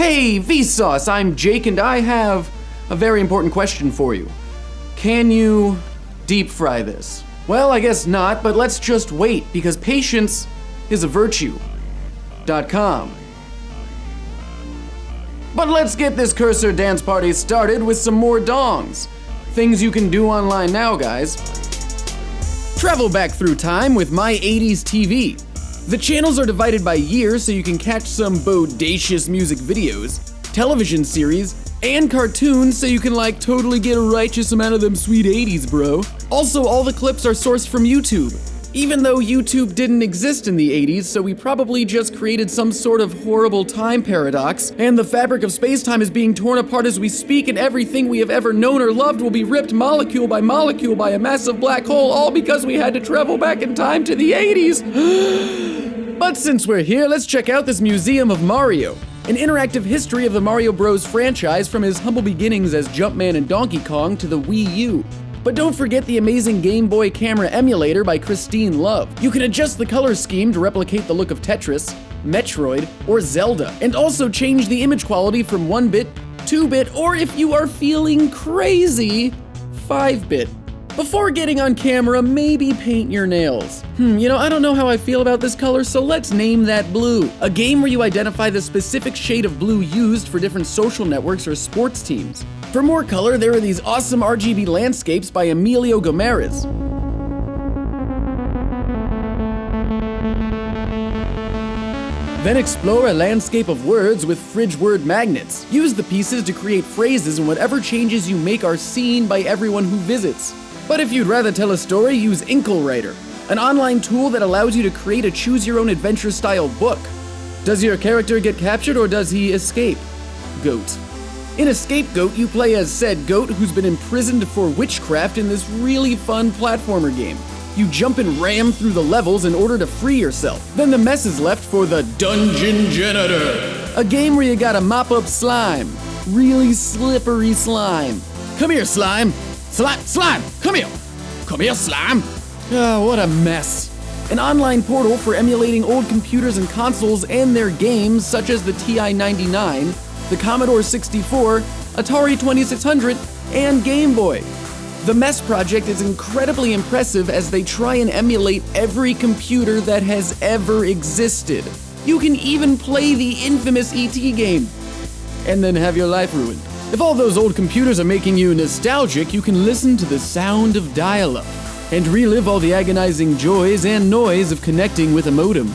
Hey, Vsauce, I'm Jake and I have a very important question for you. Can you deep fry this? Well, I guess not, but let's just wait because patience is a virtue.com. But let's get this cursor dance party started with some more dongs. Things you can do online now, guys. Travel back through time with My 80s TV. The channels are divided by year so you can catch some bodacious music videos, television series, and cartoons so you can totally get a righteous amount of them sweet 80s, bro. Also, all the clips are sourced from YouTube. Even though YouTube didn't exist in the 80s, so we probably just created some sort of horrible time paradox, and the fabric of space-time is being torn apart as we speak, and everything we have ever known or loved will be ripped molecule by molecule by a massive black hole, all because we had to travel back in time to the 80s. But since we're here, let's check out this Museum of Mario, an interactive history of the Mario Bros. Franchise from his humble beginnings as Jumpman and Donkey Kong to the Wii U. But don't forget the amazing Game Boy camera emulator by Christine Love. You can adjust the color scheme to replicate the look of Tetris, Metroid, or Zelda, and also change the image quality from 1-bit, 2-bit, or if you are feeling crazy, 5-bit. Before getting on camera, maybe paint your nails. I don't know how I feel about this color, so let's name that blue. A game where you identify the specific shade of blue used for different social networks or sports teams. For more color, there are these awesome Rgb Landscapes by Emilio Gomez. Then explore a landscape of words with fridge word magnets. Use the pieces to create phrases, and whatever changes you make are seen by everyone who visits. But if you'd rather tell a story, use Inklewriter, an online tool that allows you to create a choose-your-own-adventure style book. Does your character get captured or does he escape? Goat. In Escape Goat, you play as said goat who's been imprisoned for witchcraft in this really fun platformer game. You jump and ram through the levels in order to free yourself. Then the mess is left for the Dungeon Janitor, a game where you gotta mop up slime. Really slippery slime. Come here, slime. Slime, come here. Come here, slime. Oh, what a mess. An online portal for emulating old computers and consoles and their games such as the TI-99, the Commodore 64, Atari 2600, and Game Boy. The MESS project is incredibly impressive as they try and emulate every computer that has ever existed. You can even play the infamous E.T. game, and then have your life ruined. If all those old computers are making you nostalgic, you can listen to the sound of dial-up and relive all the agonizing joys and noise of connecting with a modem.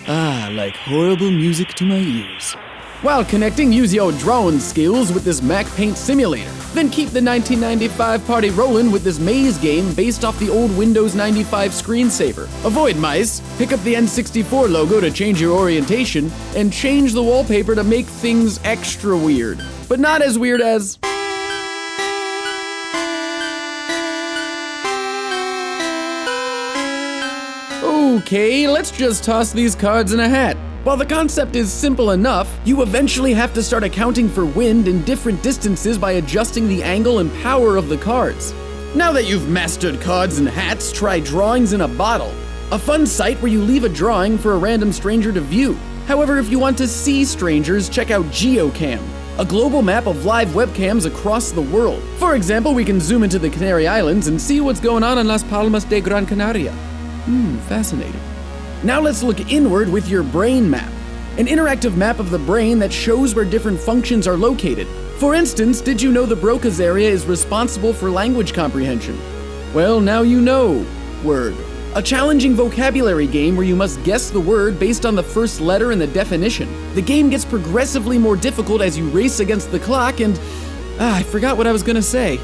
Ah, like horrible music to my ears. While connecting, use your drone skills with this Mac Paint simulator. Then keep the 1995 party rolling with this maze game based off the old Windows 95 screensaver. Avoid mice, pick up the N64 logo to change your orientation, and change the wallpaper to make things extra weird. But not as weird as... Okay, let's just toss these cards in a hat. While the concept is simple enough, you eventually have to start accounting for wind in different distances by adjusting the angle and power of the cards. Now that you've mastered cards and hats, try drawings in a bottle, a fun site where you leave a drawing for a random stranger to view. However, if you want to see strangers, check out GeoCam, a global map of live webcams across the world. For example, we can zoom into the Canary Islands and see what's going on in Las Palmas de Gran Canaria. Fascinating. Now let's look inward with your brain map, an interactive map of the brain that shows where different functions are located. For instance, did you know the Broca's area is responsible for language comprehension? Well, now you know. Word. A challenging vocabulary game where you must guess the word based on the first letter in the definition. The game gets progressively more difficult as you race against the clock and... I forgot what I was gonna say.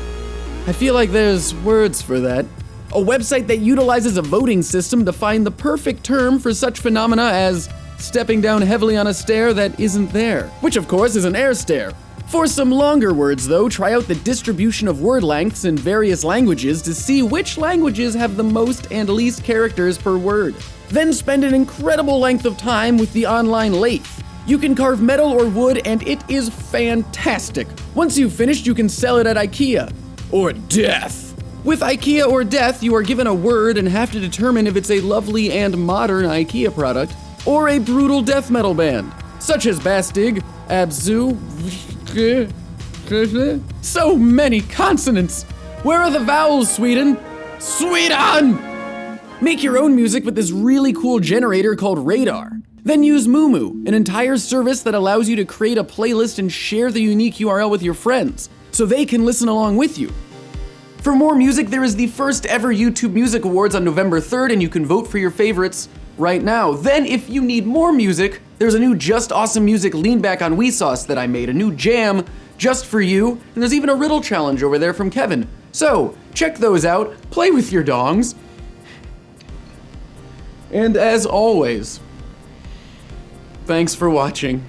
I feel like there's words for that. A website that utilizes a voting system to find the perfect term for such phenomena as stepping down heavily on a stair that isn't there, which of course is an air stair. For some longer words though, try out the distribution of word lengths in various languages to see which languages have the most and least characters per word. Then spend an incredible length of time with the online lathe. You can carve metal or wood and it is fantastic. Once you've finished, you can sell it at IKEA. Or death. With IKEA or death, you are given a word and have to determine if it's a lovely and modern IKEA product or a brutal death metal band, such as Bastig Abzu. So many consonants. Where are the vowels, Sweden? Sweden! Make your own music with this really cool generator called Radar. Then use Mumu, an entire service that allows you to create a playlist and share the unique URL with your friends, so they can listen along with you. For more music, there is the first ever YouTube Music Awards on November 3rd, and you can vote for your favorites right now. Then, if you need more music, there's a new Just Awesome Music leanback on Vsauce that I made, a new jam just for you, and there's even a riddle challenge over there from Kevin. So, check those out, play with your dongs. And as always, thanks for watching.